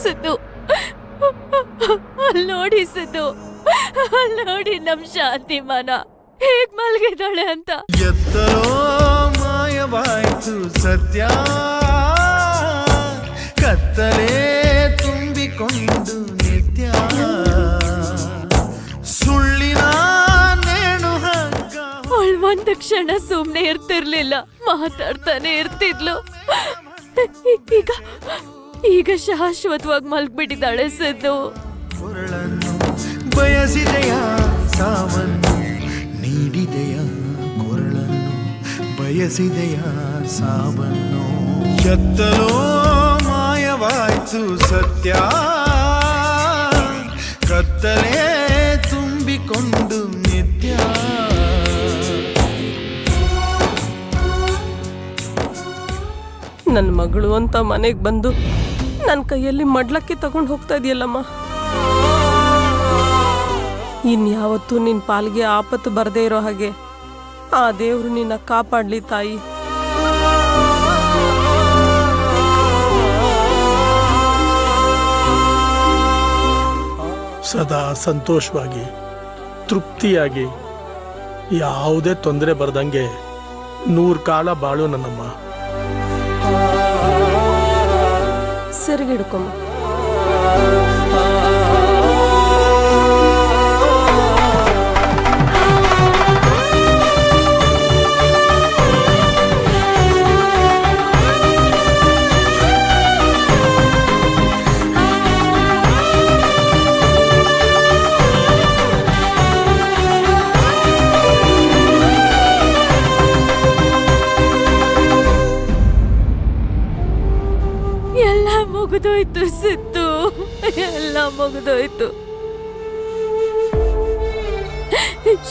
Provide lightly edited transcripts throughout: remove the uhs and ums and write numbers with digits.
ಸಿದ್ದು, ಅಲ್ಲಿ ನೋಡಿ ಸಿದ್ದು, ಅಲ್ಲಿ ನೋಡಿ ನಮ್ ಶಾಂತಿ ಮನ ಹೇಗ್ ಮಲ್ಗಿದಾಳೆ ಅಂತ. ಎತ್ತಲೋ ಮಾಯವಾಯ್ತು ಸತ್ಯ, ಕತ್ತಲೇ ತುಂಬಿಕೊಂಡು ನಿತ್ಯ, ಸುಳ್ಳಿನ ನೇಣು ಹಗ್ಗ. ಅವಳು ಒಂದು ಕ್ಷಣ ಸುಮ್ನೆ ಇರ್ತಿರ್ಲಿಲ್ಲ, ಮಾತಾಡ್ತಾನೆ ಇರ್ತಿದ್ಲು. ಈಗ ಈಗ ಶಾಶ್ವತವಾಗಿ ಮಲ್ಗ್ಬಿಟ್ಟಿದ್ದಾಳೆ ಸಿದ್ದು. ಕೊರಳನ್ನು ಬಯಸಿದೆಯ ಸಾವನ್ನು ನೀಡಿದೆಯ, ಕೊರಳನ್ನು ಬಯಸಿದೆಯ ಸಾವನ್ನು. ಎತ್ತಲೋ ಮಾಯವಾಯ್ತು ಸತ್ಯ, ಕತ್ತಲೇ ತುಂಬಿಕೊಂಡು ನಿತ್ಯ. ನನ್ನ ಮಗಳು ಅಂತ ಮನೆಗೆ ಬಂದು ನನ್ನ ಕೈಯಲ್ಲಿ ಮಡ್ಲಕ್ಕಿ ತಗೊಂಡು ಹೋಗ್ತಾ ಇದೆಯಲ್ಲಮ್ಮ. ಇನ್ಯಾವತ್ತೂ ನಿನ್ನ ಪಾಲಿಗೆ ಆಪತ್ತು ಬರದೇ ಇರೋ ಹಾಗೆ ಆ ದೇವರು ನಿನ್ನ ಕಾಪಾಡಲಿ ತಾಯಿ. ಸದಾ ಸಂತೋಷವಾಗಿ ತೃಪ್ತಿಯಾಗಿ ಯಾವುದೇ ತೊಂದರೆ ಬರದಂಗೆ 100 ಕಾಲ ಬಾಳು ನನ್ನಮ್ಮ. ಸರಿಗಿಡ್ಕೊಮ್ಮ. ಎಲ್ಲ ಮುಗಿದೋಯ್ತು ಸಿದ್ದು, ಎಲ್ಲ ಮುಗಿದೋಯ್ತು.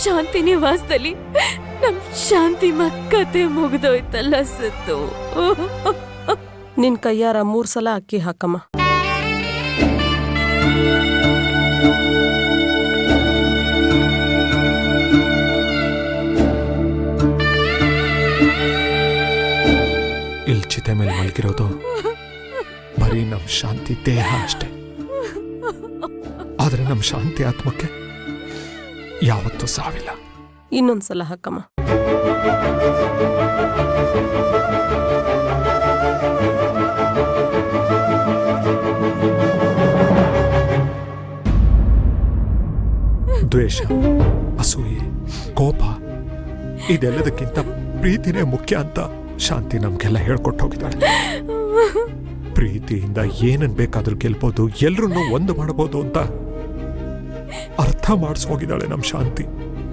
ಶಾಂತಿ ನಿವಾಸದಲ್ಲಿ ನಮ್ ಶಾಂತಿ ಮಕ್ಕತೆ ಮುಗಿದೋಯ್ತಲ್ಲ ಸಿದ್ದು. ನಿನ್ ಕೈಯಾರ 3 ಸಲ ಅಕ್ಕಿ ಹಾಕಮ್ಮ. ಇಲ್ಲಿ ಚಿತೆ ಮೇಲೆ ಮಲಗಿರೋದು ಬರೀ ನಮ್ ಶಾಂತಿ ದೇಹ ಅಷ್ಟೇ, ಆದ್ರೆ ನಮ್ ಶಾಂತಿ ಆತ್ಮಕ್ಕೆ ಯಾವತ್ತೂ ಸಾವಿಲ್ಲ. ಇನ್ನೊಂದ್ಸಲ ಹಾಕಮ್ಮ. ದ್ವೇಷ, ಅಸೂಯೆ, ಕೋಪ ಇದೆಲ್ಲದಕ್ಕಿಂತ ಪ್ರೀತಿನೇ ಮುಖ್ಯ ಅಂತ ಶಾಂತಿ ನಮ್ಗೆಲ್ಲ ಹೇಳ್ಕೊಟ್ಟು ಹೋಗಿದ್ದಾಳೆ. ಪ್ರೀತಿಯಿಂದ ಏನನ್ ಬೇಕಾದ್ರೂ ಗೆಲ್ಬೋದು, ಎಲ್ರನ್ನೂ ಒಂದು ಮಾಡಬಹುದು ಅಂತ ಅರ್ಥ ಮಾಡಿಸ್ ಹೋಗಿದ್ದಾಳೆ ನಮ್ ಶಾಂತಿ.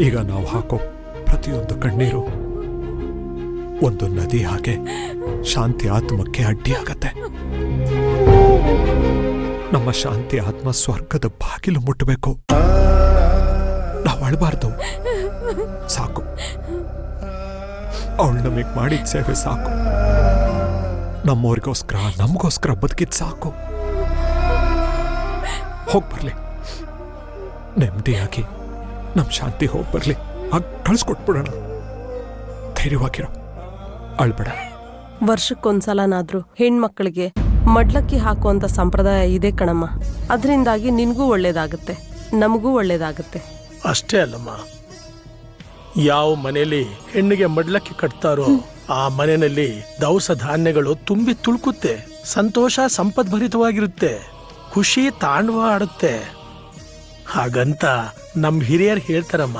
ಈಗ ನಾವು ಹಾಕೋ ಪ್ರತಿಯೊಂದು ಕಣ್ಣೀರು ಒಂದು ನದಿ ಹಾಗೆ ಶಾಂತಿ ಆತ್ಮಕ್ಕೆ ಅಡ್ಡಿಯಾಗತ್ತೆ. ನಮ್ಮ ಶಾಂತಿ ಆತ್ಮ ಸ್ವರ್ಗದ ಬಾಗಿಲು ಮುಟ್ಟಬೇಕು. ನಾವು ಅಳಬಾರ್ದು, ಸಾಕು. ಅವಳು ನಮಗೆ ಮಾಡಿದ ಸೇವೆ ಸಾಕು. ನಮ್ಮವ್ರಿಗೋಸ್ಕರ ನಮಗೋಸ್ಕರ ಬದುಕಿದ್ ಸಾಕು. ಹೋಗ್ಬರ್ಲಿ, ನೆಮ್ಮದಿಯಾಗಿ ನಮ್ ಶಾಂತಿ ಹೋಗ್ಬರ್ಲಿ. ಆಗ ಕಳ್ಸ್ಕೊಟ್ಬಿಡೋಣ. ಧೈರ್ಯವಾಗಿರೋ, ಅಳ್ಬೇಡ. ವರ್ಷಕ್ಕೊಂದ್ಸಲನಾದ್ರೂ ಹೆಣ್ಮಕ್ಳಿಗೆ ಮಡ್ಲಕ್ಕಿ ಹಾಕುವಂತ ಸಂಪ್ರದಾಯ ಇದೆ ಕಣಮ್ಮ. ಅದರಿಂದಾಗಿ ನಿನ್ಗೂ ಒಳ್ಳೇದಾಗತ್ತೆ, ನಮಗೂ ಒಳ್ಳೇದಾಗತ್ತೆ. ಅಷ್ಟೇ ಅಲ್ಲಮ್ಮ, ಯಾವ ಮನೆಯಲ್ಲಿ ಹೆಣ್ಣಿಗೆ ಮಡ್ಲಕ್ಕಿ ಕಟ್ತಾರೋ ಆ ಮನೆಯಲ್ಲಿ ದವಸ ಧಾನ್ಯಗಳು ತುಂಬಿ ತುಳುಕುತ್ತೆ, ಸಂತೋಷ ಸಂಪದ್ಭರಿತವಾಗಿರುತ್ತೆ, ಖುಷಿ ತಾಂಡವ ಆಡುತ್ತೆ. ಹಾಗಂತ ನಮ್ ಹಿರಿಯರು ಹೇಳ್ತಾರಮ್ಮ.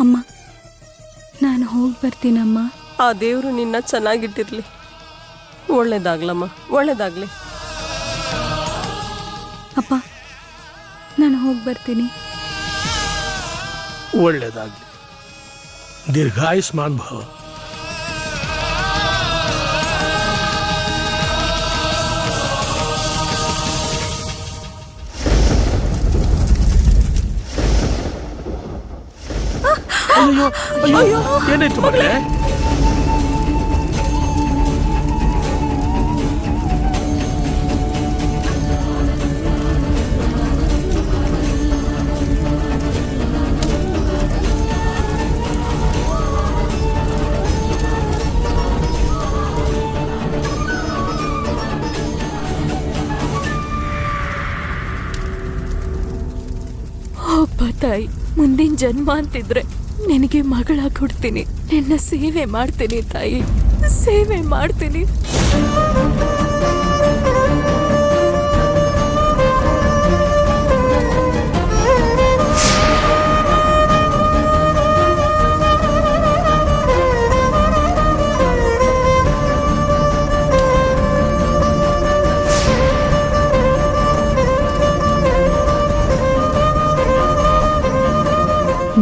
ಅಮ್ಮ, ನಾನು ಹೋಗಿ ಬರ್ತೀನಮ್ಮ. ಆ ದೇವರು ನಿನ್ನ ಚೆನ್ನಾಗಿಟ್ಟಿರ್ಲಿ. ಒಳ್ಳೇದಾಗ್ಲಮ್ಮ, ಒಳ್ಳೇದಾಗ್ಲಿ. ಅಪ್ಪ, ನಾನು ಹೋಗಿ ಬರ್ತೀನಿ. ಒಳ್ಳೇದಾಗ್ಲಿ, ದೀರ್ಘಾಯುಷ್ಮಾನ್ ಭವ. ಅಯ್ಯೋ ಅಯ್ಯೋ, ಏನಾಯ್ತು ಮಗಳೇ? ತಾಯಿ, ಮುಂದಿನ ಜನ್ಮ ಅಂತಿದ್ರೆ ನಿನಗೆ ಮಗಳಾಗಿ ಹುಡ್ತೀನಿ. ನಿನ್ನ ಸೇವೆ ಮಾಡ್ತೀನಿ ತಾಯಿ, ಸೇವೆ ಮಾಡ್ತೀನಿ.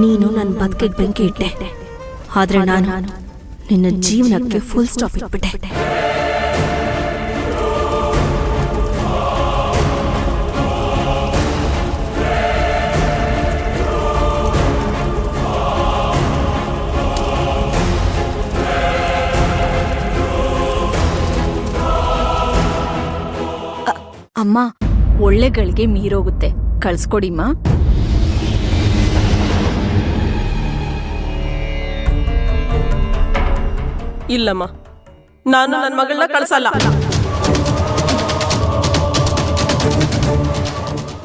ನೀನು ನನ್ನ ಬದುಕಿಗೆ ಬೆಂಕಿ ಇಟ್ಟೆ, ಆದ್ರೆ ನಾನು ನಿನ್ನ ಜೀವನಕ್ಕೆ ಫುಲ್ ಸ್ಟಾಪ್ ಇಟ್ಬಿಟ್ಟೆ. ಅಮ್ಮ, ಒಳ್ಳೆಗಳಿಗೆ ಮೀರೋಗುತ್ತೆ, ಕಳ್ಸ್ಕೊಡಿಮ್ಮ. ಇಲ್ಲಮ್ಮ, ನಾನು ನನ್ನ ಮಗಳನ್ನ ಕಳ್ಸಲ್ಲ.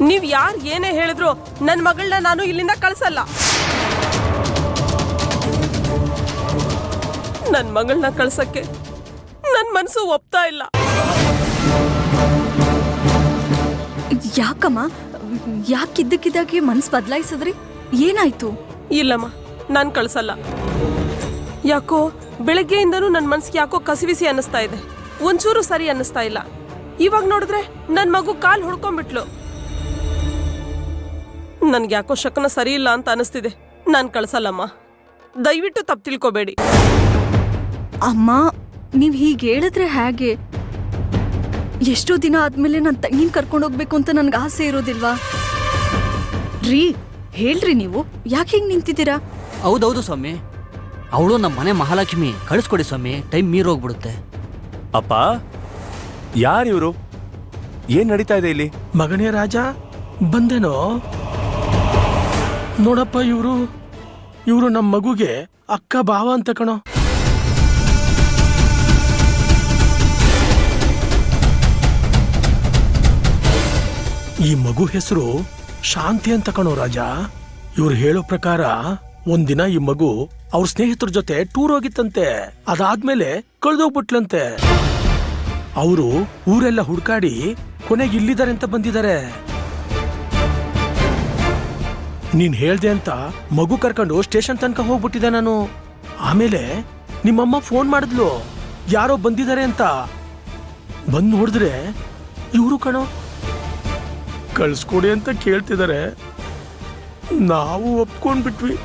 ನೀವ್ ಯಾರು ಏನೇ ಹೇಳಿದ್ರು ನನ್ನ ಮಗಳನ್ನ ನಾನು ಇಲ್ಲಿಂದ ಕಳ್ಸಲ್ಲ. ನನ್ನ ಮಗಳನ್ನ ಕಳ್ಸಕ್ಕೆ ನನ್ನ ಮನಸ್ಸು ಒಪ್ತಾ ಇಲ್ಲ. ಯಾಕಮ್ಮ, ಯಾಕಿದ್ದಕ್ಕಿದ್ದಾಗೆ ಮನ್ಸು ಬದಲಾಯಿಸಿದ್ರಿ? ಏನಾಯ್ತು? ಇಲ್ಲಮ್ಮ, ನಾನು ಕಳ್ಸಲ್ಲ. ಯಾಕೋ ಬೆಳಗ್ಗೆಯಿಂದನೂ ನನ್ನ ಮನ್ಸಿಗೆ ಯಾಕೋ ಕಸಿವಿಸಿ ಅನ್ನಿಸ್ತಾ ಇದೆ. ಒಂಚೂರು ಸರಿ ಅನ್ನಿಸ್ತಾ ಇಲ್ಲ. ಇವಾಗ ನೋಡಿದ್ರೆ ನನ್ನ ಮಗು ಕಾಲು ಹೊಡ್ಕೊಂಡ್ಬಿಟ್ಲು. ನನ್ಗೆ ಯಾಕೋ ಶಕನ ಸರಿ ಇಲ್ಲ ಅಂತ ಅನಿಸ್ತಿದೆ. ನಾನು ಕಳ್ಸಲ್ಲಮ್ಮ, ದಯವಿಟ್ಟು ತಪ್ಪು ತಿಳ್ಕೊಬೇಡಿ. ಅಮ್ಮ, ನೀವ್ ಹೀಗೆ ಹೇಳಿದ್ರೆ ಹೇಗೆ? ಎಷ್ಟೋ ದಿನ ಆದ್ಮೇಲೆ ನನ್ನ ತಂಗಿನ ಕರ್ಕೊಂಡು ಹೋಗ್ಬೇಕು ಅಂತ ನನ್ಗೆ ಆಸೆ ಇರೋದಿಲ್ವಾ? ರೀ, ಹೇಳ್ರಿ ನೀವು, ಯಾಕೆ ಹಿಂಗೆ ನಿಂತಿದ್ದೀರಾ? ಹೌದೌದು ಸ್ವಾಮಿ, ಅವಳು ನಮ್ಮ ಮನೆ ಮಹಾಲಕ್ಷ್ಮಿ. ಕಳಿಸ್ಕೊಡಿ ಸ್ವಾಮಿ, ಟೈಮ್ ಮೀರೋಗ್ಬಿಡುತ್ತೆ. ಅಪ್ಪ, ಯಾರಿವರು? ಏನ್ ನಡೀತಾ ಇದೆ ಇಲ್ಲಿ? ಮಗನೇ ರಾಜ, ಬಂದೇನೋ? ನೋಡಪ್ಪ, ಇವರು ನಮ್ಮ ಮಗುಗೆ ಅಕ್ಕ ಭಾವ ಅಂತ ಕಣೋ. ಈ ಮಗು ಹೆಸರು ಶಾಂತಿ ಅಂತ ಕಣೋ ರಾಜ. ಇವ್ರು ಹೇಳೋ ಪ್ರಕಾರ ಒಂದಿನ ಈ ಮಗು ಅವ್ರ ಸ್ನೇಹಿತರ ಜೊತೆ ಟೂರ್ ಹೋಗಿತ್ತಂತೆ. ಅದಾದ್ಮೇಲೆ ಕಳ್ದೋಗ್ಬಿಟ್ಲಂತೆ. ಅವರು ಊರೆಲ್ಲ ಹುಡ್ಕಾಡಿ ಕೊನೆಗೆ ಇಲ್ಲಿದ್ದಾರೆ ಅಂತ ಬಂದಿದ್ದಾರೆ. ನೀನ್ ಹೇಳ್ದೆ ಅಂತ ಮಗು ಕರ್ಕೊಂಡು ಸ್ಟೇಷನ್ ತನಕ ಹೋಗ್ಬಿಟ್ಟಿದೆ ನಾನು. ಆಮೇಲೆ ನಿಮ್ಮಮ್ಮ ಫೋನ್ ಮಾಡಿದ್ಲು, ಯಾರೋ ಬಂದಿದ್ದಾರೆ ಅಂತ. ಬಂದ್ ನೋಡಿದ್ರೆ ಇವರು ಕಣೋ. ಕಳ್ಸ್ಕೊಡಿ ಅಂತ ಕೇಳ್ತಿದ್ದಾರೆ. ನಾವು ಒಪ್ಕೊಂಡ್ಬಿಟ್ವಿ.